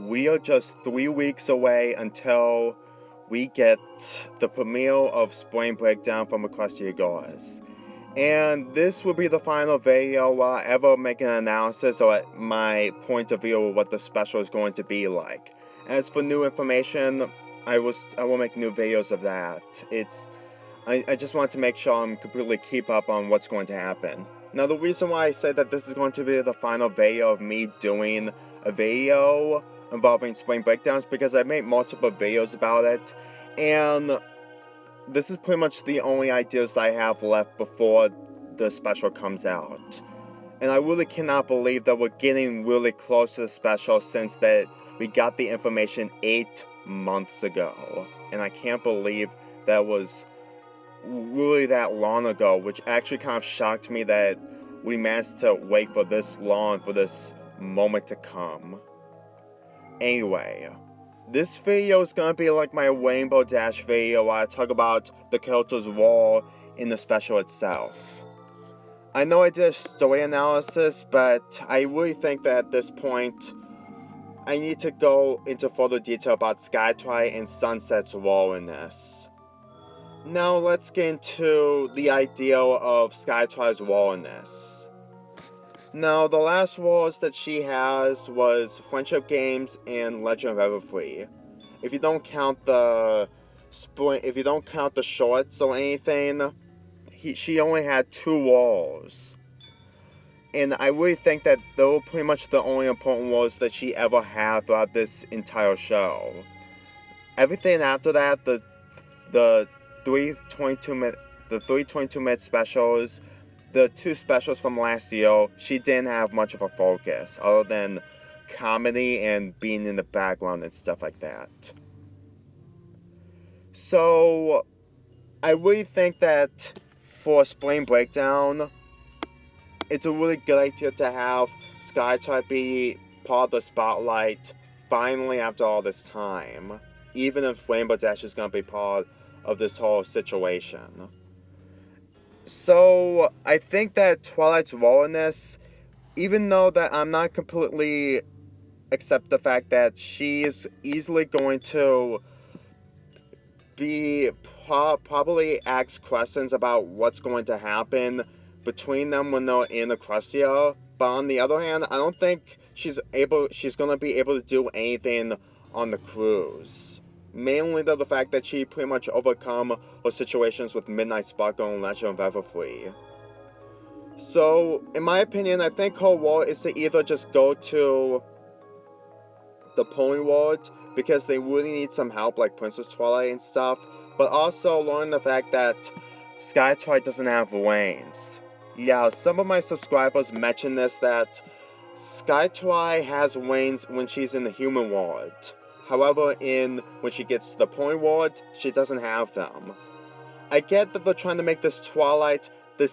we are just 3 weeks away until we get the premiere of Spring Breakdown from Equestria Goers. And this will be the final video where I ever make an analysis or my point of view of what the special is going to be like. As for new information, I will make new videos of that. I just want to make sure I'm completely keep up on what's going to happen. Now, the reason why I say that this is going to be the final video of me doing a video involving Spring Breakdowns because I made multiple videos about it, and this is pretty much the only ideas that I have left before the special comes out. And I really cannot believe that we're getting really close to the special since that we got the information 8 months ago. And I can't believe that was really that long ago, which actually kind of shocked me that we managed to wait for this long for this moment to come. Anyway, this video is gonna be like my Rainbow Dash video where I talk about the character's role in the special itself. I know I did a story analysis, but I really think that at this point I need to go into further detail about Twilight and Sunset's role in this. Now let's get into the idea of Twilight's role in this. Now, the last roles that she has was Friendship Games and Legend of Everfree. If you don't count the shorts or anything, she only had 2 roles. And I really think that they were pretty much the only important roles that she ever had throughout this entire show. Everything after that, the 3 22-minute specials, the 2 specials from last year, she didn't have much of a focus other than comedy and being in the background and stuff like that. So I really think that for Spring Breakdown, it's a really good idea to have Twilight be part of the spotlight finally after all this time, even if Rainbow Dash is going to be part of this whole situation. So I think that Twilight's role in this, even though that I'm not completely accept the fact that she is easily going to be probably ask questions about what's going to happen between them when they're in Equestria, but on the other hand, I don't think she's going to be able to do anything on the cruise. Mainly though the fact that she pretty much overcome her situations with Twilight Sparkle and Legend of Everfree. So, in my opinion, I think her role is to either just go to the Pony World because they really need some help like Princess Twilight and stuff, but also learn the fact that Twilight doesn't have wings. Yeah, some of my subscribers mentioned this, that Twilight has wings when she's in the human world. However, when she gets to the Pony World, she doesn't have them. I get that they're trying to make this Twilight the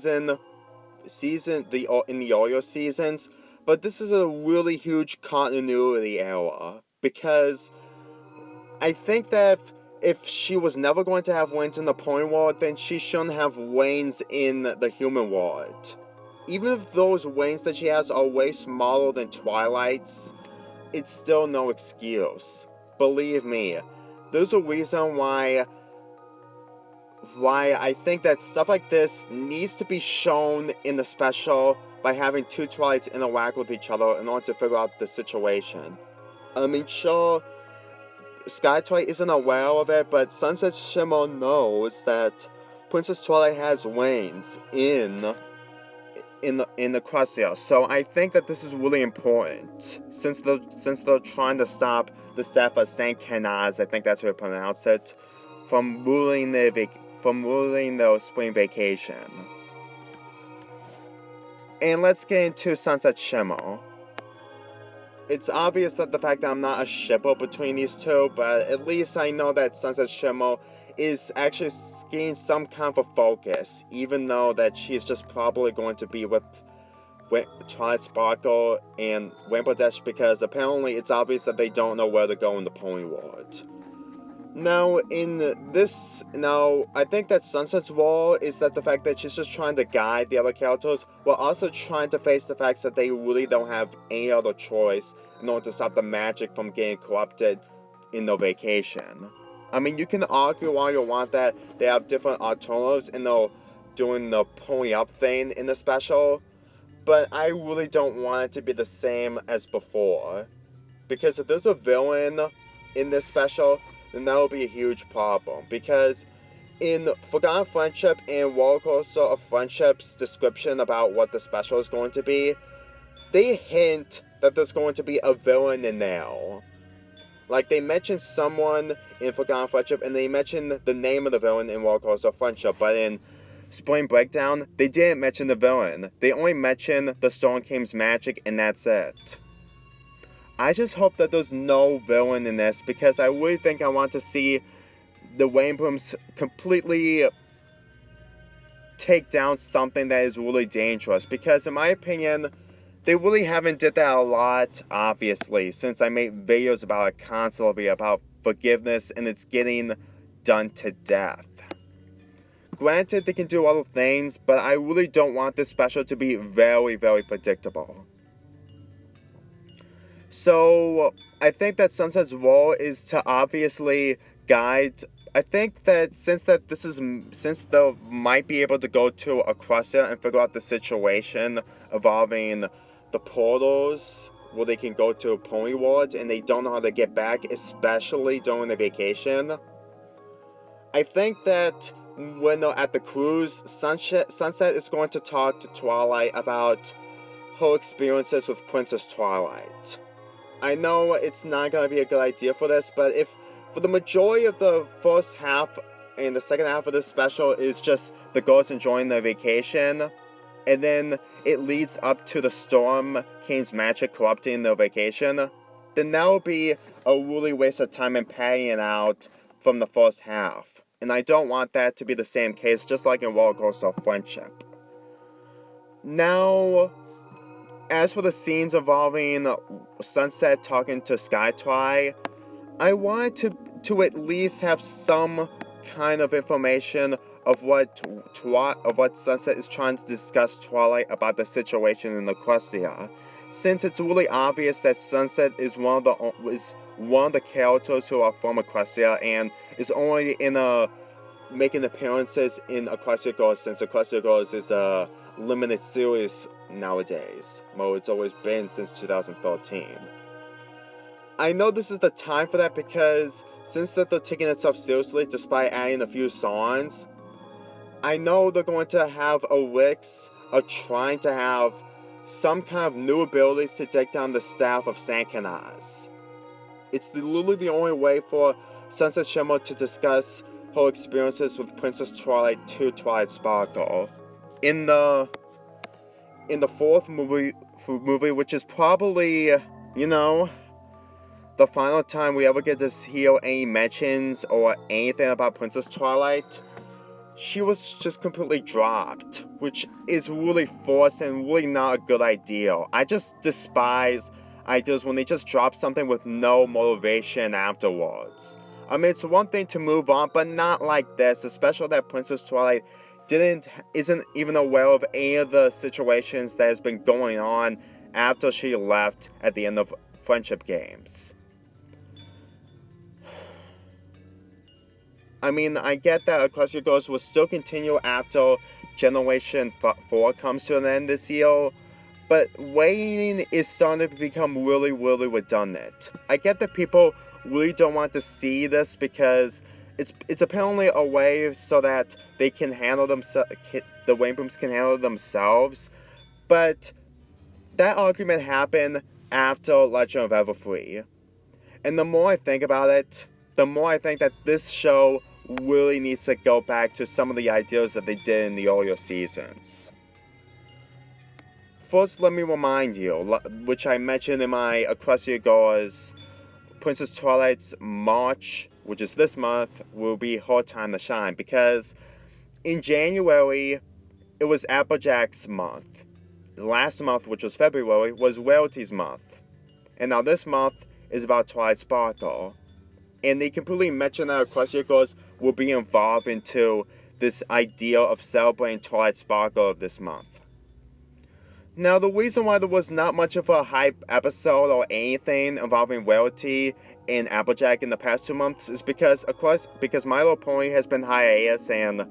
in the earlier seasons, but this is a really huge continuity error, because I think that if she was never going to have wings in the Pony World, then she shouldn't have wings in the human world. Even if those wings that she has are way smaller than Twilight's, it's still no excuse. Believe me, there's a reason why I think that stuff like this needs to be shown in the special by having 2 Twilights interact with each other in order to figure out the situation. I mean, sure, Twilight isn't aware of it, but Sunset Shimmer knows that Princess Twilight has wings in Equestria, so I think that this is really important since they're trying to stop the staff of Saint Canaz, I think that's how you pronounce it, from ruling the spring vacation. And let's get into Sunset Shimmer. It's obvious that the fact that I'm not a shipper between these two, but at least I know that Sunset Shimmer is actually getting some kind of a focus, even though that she's just probably going to be with Twilight Sparkle and Rainbow Dash, because apparently it's obvious that they don't know where to go in the Pony World. Now, I think that Sunset's role is that the fact that she's just trying to guide the other characters, while also trying to face the fact that they really don't have any other choice in order to stop the magic from getting corrupted in the vacation. I mean, you can argue all you want that they have different alternatives and they're doing the pony up thing in the special, but I really don't want it to be the same as before. Because if there's a villain in this special, then that will be a huge problem. Because in Forgotten Friendship and Rollercoaster of Friendship's description about what the special is going to be, they hint that there's going to be a villain in there. Like, they mention someone in Forgotten Friendship, and they mention the name of the villain in Rollercoaster of Friendship, but in Spring Breakdown, they didn't mention the villain. They only mention the Storm King's magic, and that's it. I just hope that there's no villain in this, because I really think I want to see the Rainbooms completely take down something that is really dangerous. Because in my opinion, they really haven't did that a lot, obviously, since I made videos about it constantly, about forgiveness, and it's getting done to death. Granted, they can do other things, but I really don't want this special to be very, very predictable. So, I think that Sunset's role is to obviously guide. I think that since they might be able to go to Equestria and figure out the situation involving the portals where they can go to Pony World and they don't know how to get back, especially during the vacation. I think that when they're at the cruise, Sunset is going to talk to Twilight about her experiences with Princess Twilight. I know it's not going to be a good idea for this, but if for the majority of the first half and the second half of this special is just the girls enjoying their vacation, and then it leads up to the Storm King's magic corrupting their vacation, then that will be a really waste of time and padding it out from the first half. And I don't want that to be the same case, just like in Rollercoaster of Friendship. Now, as for the scenes involving Sunset talking to Skytwi, I wanted to at least have some kind of information of what Sunset is trying to discuss Twilight about the situation in Equestria, since it's really obvious that Sunset is one of the characters who are from Equestria and is only making appearances in Equestria Girls, since Equestria Girls is a limited series nowadays. Well, it's always been since 2013. I know this is the time for that because since they're taking itself seriously despite adding a few songs, I know they're going to have a risk of trying to have some kind of new abilities to take down the staff of Sankanaz. It's literally the only way for Sunset Shimmer to discuss her experiences with Princess Twilight to Twilight Sparkle. In the fourth movie, which is probably, the final time we ever get to hear any mentions or anything about Princess Twilight, she was just completely dropped, which is really forced and really not a good idea. I just despise ideas when they just drop something with no motivation afterwards. I mean, it's one thing to move on, but not like this, especially that Princess Twilight isn't even aware of any of the situations that has been going on after she left at the end of Friendship Games. I mean, I get that Equestria Girls will still continue after Generation 4 comes to an end this year, but waiting is starting to become really, really redundant. I get that people really don't want to see this because it's apparently a way so that they can handle the Rainbooms can handle themselves, but that argument happened after Legend of Everfree. And the more I think about it, the more I think that this show really needs to go back to some of the ideas that they did in the earlier seasons. First, let me remind you, which I mentioned in my Equestria Girls, Princess Twilight's March, which is this month, will be her time to shine, because in January, it was Applejack's month. Last month, which was February, was Rarity's month. And now this month is about Twilight Sparkle. And they completely mention that Equestria Girls will be involved into this idea of celebrating Twilight Sparkle of this month. Now, the reason why there was not much of a hype episode or anything involving Rarity and Applejack in the past 2 months is because My Little Pony has been hiatus and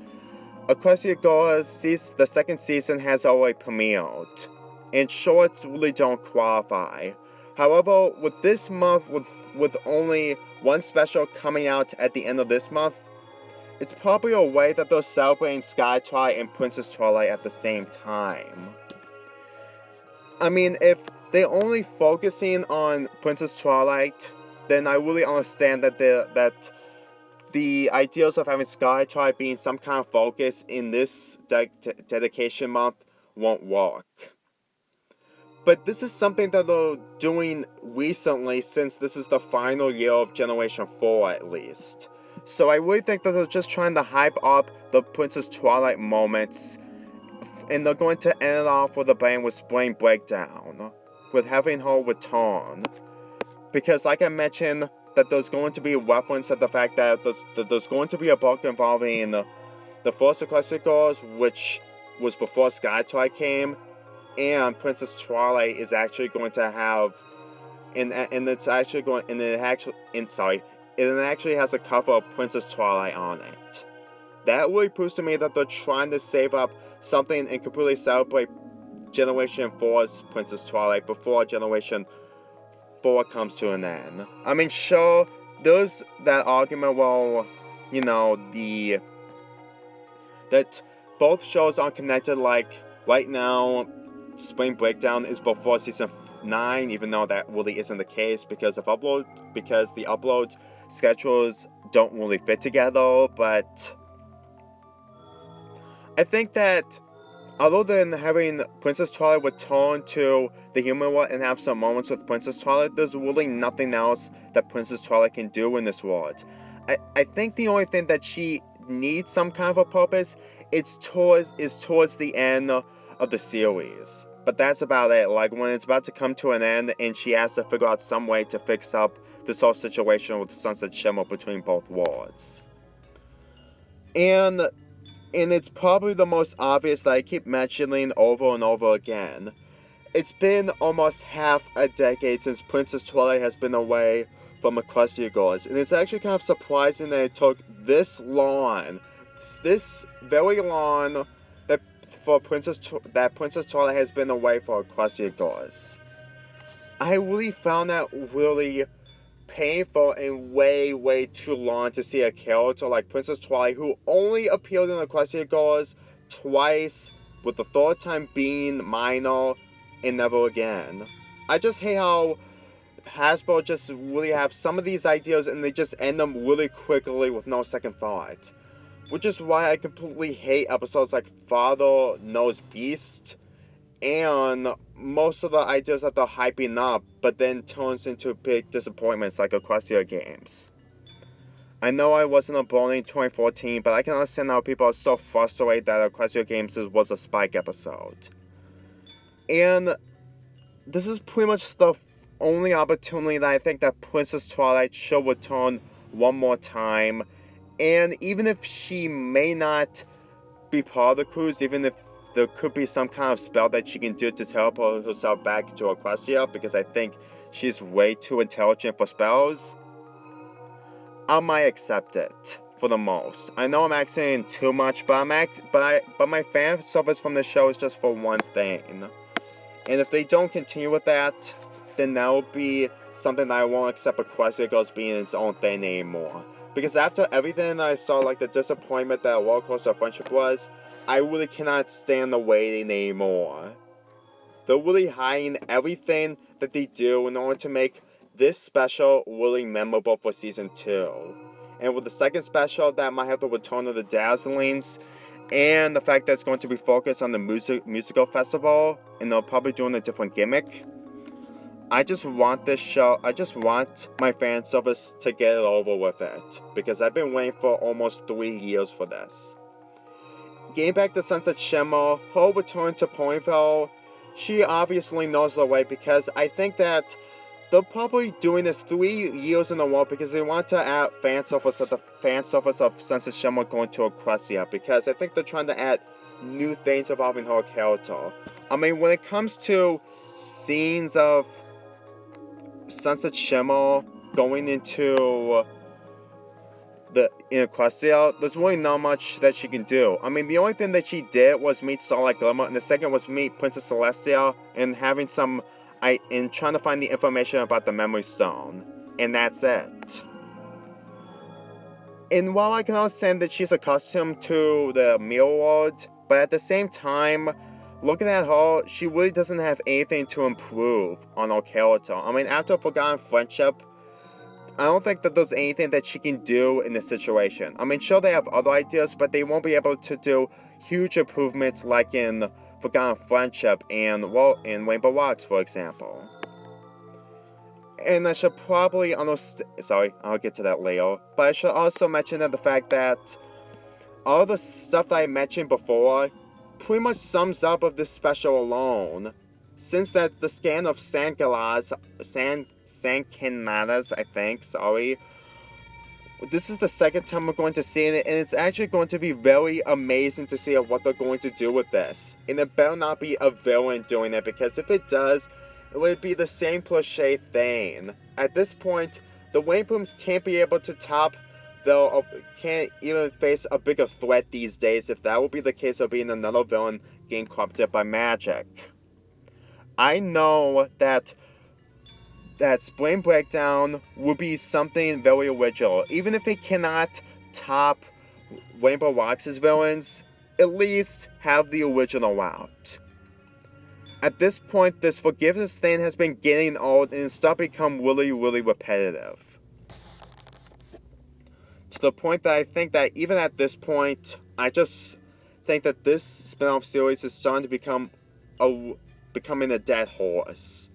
Equestria Girls the second season has already premiered, and shorts really don't qualify. However, with this month, with only one special coming out at the end of this month, it's probably a way that they're celebrating Sky Twilight and Princess Twilight at the same time. I mean, if they're only focusing on Princess Twilight, then I really understand that the ideals of having Sky Twilight being some kind of focus in this dedication month won't work. But this is something that they're doing recently, since this is the final year of Generation 4 at least. So I really think that they're just trying to hype up the Princess Twilight moments, and they're going to end it off with a bang with Spring Breakdown, with having her return. Because like I mentioned, that there's going to be a reference at the fact that there's going to be a book involving the first Equestria Girls, which was before Sky Twilight came, and Princess Twilight is actually going to have, it actually has a cover of Princess Twilight on it. That really proves to me that they're trying to save up something and completely celebrate Generation 4's Princess Twilight before Generation 4 comes to an end. I mean, sure, there's that argument, well, that both shows are connected, like, right now, Spring Breakdown is before Season 9, even though that really isn't the case because the upload schedules don't really fit together, but I think that other than having Princess Twilight return to the human world and have some moments with Princess Twilight, there's really nothing else that Princess Twilight can do in this world. I think the only thing that she needs some kind of a purpose is towards the end of the series. But that's about it. Like, when it's about to come to an end and she has to figure out some way to fix up this whole situation with Sunset Shimmer between both worlds. And it's probably the most obvious that I keep mentioning over and over again. It's been almost half a decade since Princess Twilight has been away from Equestria Girls, and it's actually kind of surprising that it took this very long, that Princess Twilight has been away for Equestria Girls. I really found that really painful and way too long to see a character like Princess Twilight, who only appeared in Equestria Girls twice, with the third time being minor and never again. I just hate how Hasbro just really have some of these ideas and they just end them really quickly with no second thought. Which is why I completely hate episodes like Father Knows Beast and most of the ideas that they're hyping up, but then turns into big disappointments like Equestria games. I know I wasn't a Brony in 2014, but I can understand how people are so frustrated that Equestria games was a Spike episode. And this is pretty much the only opportunity that I think that Princess Twilight should return one more time. And even if she may not be part of the cruise, even if there could be some kind of spell that she can do to teleport herself back to Equestria, because I think she's way too intelligent for spells, I might accept it for the most. I know I'm acting too much, but my fan service from the show is just for one thing. And if they don't continue with that, then that will be something that I won't accept Equestria Girls being its own thing anymore. Because after everything that I saw, like the disappointment that Roller Coaster of Friendship was, I really cannot stand the waiting anymore. They're really hiding everything that they do in order to make this special really memorable for Season 2. And with the second special, that might have the return of the Dazzlings, and the fact that it's going to be focused on the musical festival, and they're probably doing a different gimmick. I just want my fan service to get it over with it, because I've been waiting for almost 3 years for this. Getting back to Sunset Shimmer, her return to Ponyville, she obviously knows the way, because I think that they're probably doing this 3 years in a row because they want to add fan service of Sunset Shimmer going to Equestria, because I think they're trying to add new things involving her character. I mean, when it comes to scenes of Sunset Shimmer going into in Equestria, there's really not much that she can do. I mean, the only thing that she did was meet Starlight Glimmer, and the second was meet Princess Celestia and having some and trying to find the information about the Memory Stone, and that's it. And while I can understand that she's accustomed to the Mirror World, but at the same time, looking at her, she really doesn't have anything to improve on her character. I mean, after Forgotten Friendship, I don't think that there's anything that she can do in this situation. I mean, sure, they have other ideas, but they won't be able to do huge improvements like in Forgotten Friendship and Rainbow Rocks, for example. And I should probably understand. Sorry, I'll get to that later. But I should also mention that the fact that all the stuff that I mentioned before pretty much sums up of this special alone. Since that the scan of Sankalas, I think, sorry. This is the second time we're going to see it, and it's actually going to be very amazing to see what they're going to do with this. And it better not be a villain doing it, because if it does, it would be the same cliche thing. At this point, the Waybrooms can't be able to top, can't even face a bigger threat these days. If that would be the case of being another villain getting corrupted by magic. I know that Spring Breakdown would be something very original. Even if it cannot top Rainbow Rocks' villains, at least have the original route. At this point, this forgiveness thing has been getting old and it's starting to become really, really repetitive. To the point that I think that even at this point, I just think that this spin-off series is starting to becoming a dead horse.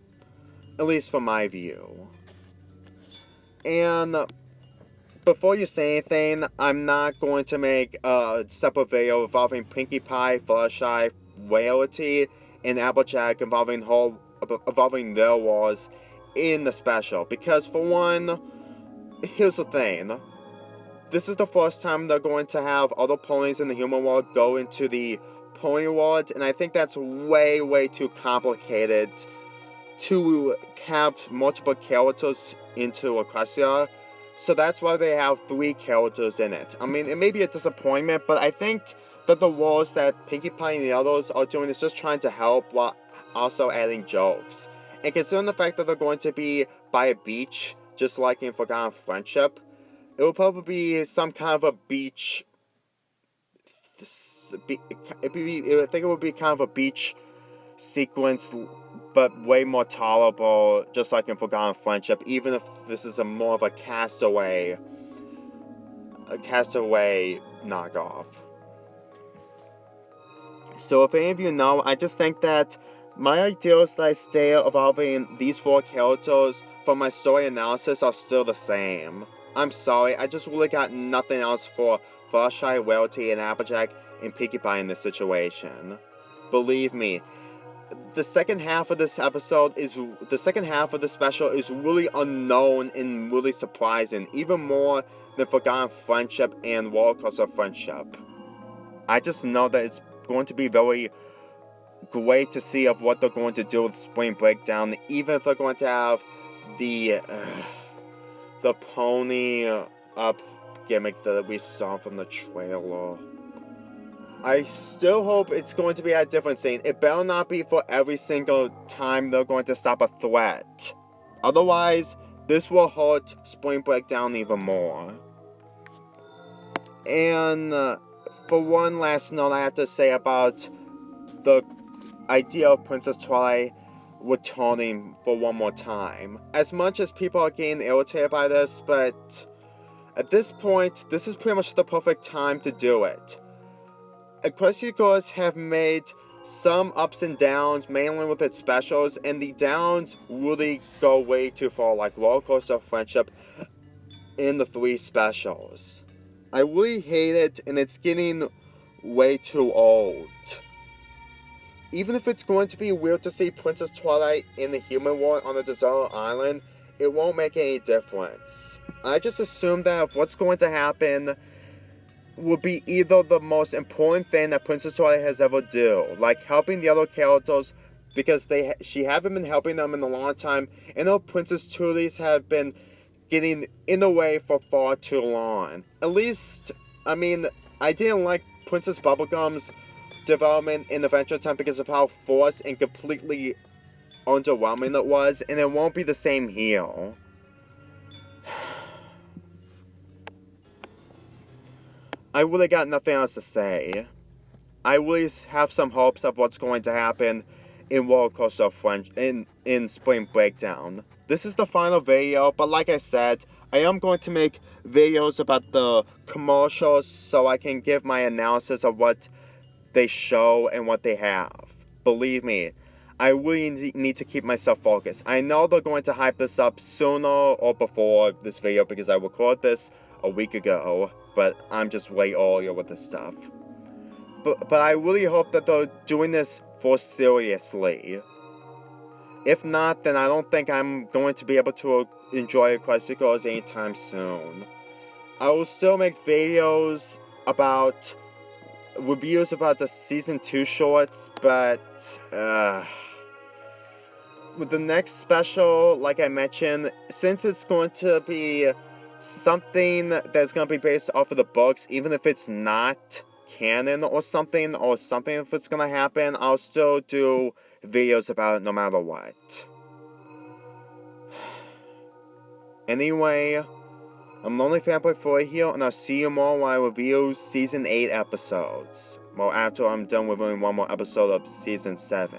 At least from my view. And before you say anything, I'm not going to make a separate video involving Pinkie Pie, Fluttershy, Rarity, and Applejack involving their wars in the special. Because for one, here's the thing. This is the first time they're going to have other ponies in the human world go into the pony world, and I think that's way, way too complicated to have multiple characters into Equestria, so that's why they have 3 characters in it. I mean, it may be a disappointment, but I think that the roles that Pinkie Pie and the others are doing is just trying to help while also adding jokes. And considering the fact that they're going to be by a beach, just like in Forgotten Friendship, it will probably be some kind of a beach. I think it would be kind of a beach sequence, but way more tolerable, just like in Forgotten Friendship, even if this is more of a castaway knockoff. So if any of you know, I just think that my ideas that I stay involving these 4 characters for my story analysis are still the same. I'm sorry, I just really got nothing else for Fluttershy, Rarity, and Applejack and Pinkie Pie in this situation. Believe me, the second half of the special is really unknown and really surprising, even more than Forgotten Friendship and Rollercoaster Friendship. I just know that it's going to be very great to see of what they're going to do with Spring Breakdown, even if they're going to have the pony up gimmick that we saw from the trailer. I still hope it's going to be a different scene. It better not be for every single time they're going to stop a threat. Otherwise, this will hurt Spring Breakdown even more. And for one last note I have to say about the idea of Princess Twilight returning for one more time. As much as people are getting irritated by this, but at this point, this is pretty much the perfect time to do it. Equestria Girls have made some ups and downs, mainly with its specials, and the downs really go way too far, like Rollercoaster Friendship in the 3 specials. I really hate it, and it's getting way too old. even if it's going to be weird to see Princess Twilight in the human world on a deserted island, it won't make any difference. I just assume that if what's going to happen will be either the most important thing that Princess Twilight has ever do, like helping the other characters, because she haven't been helping them in a long time, and the Princess Tulies have been getting in the way for far too long. At least, I mean, I didn't like Princess Bubblegum's development in Adventure Time because of how forced and completely underwhelming it was, and it won't be the same here. I really got nothing else to say. I really have some hopes of what's going to happen in Roller Coaster of French in Spring Breakdown. This is the final video, but like I said, I am going to make videos about the commercials so I can give my analysis of what they show and what they have. Believe me, I really need to keep myself focused. I know they're going to hype this up sooner or before this video because I recorded this a week ago, but I'm just way earlier with this stuff. But I really hope that they're doing this for seriously. If not, then I don't think I'm going to be able to enjoy Equestria Girls anytime soon. I will still make videos about reviews about the Season 2 shorts, but with the next special, like I mentioned, since it's going to be something that's going to be based off of the books, even if it's not canon or something if it's going to happen, I'll still do videos about it no matter what. Anyway, I'm Lonely Fanboy 4 here, and I'll see you more when I review Season 8 episodes. Well, after I'm done reviewing one more episode of Season 7.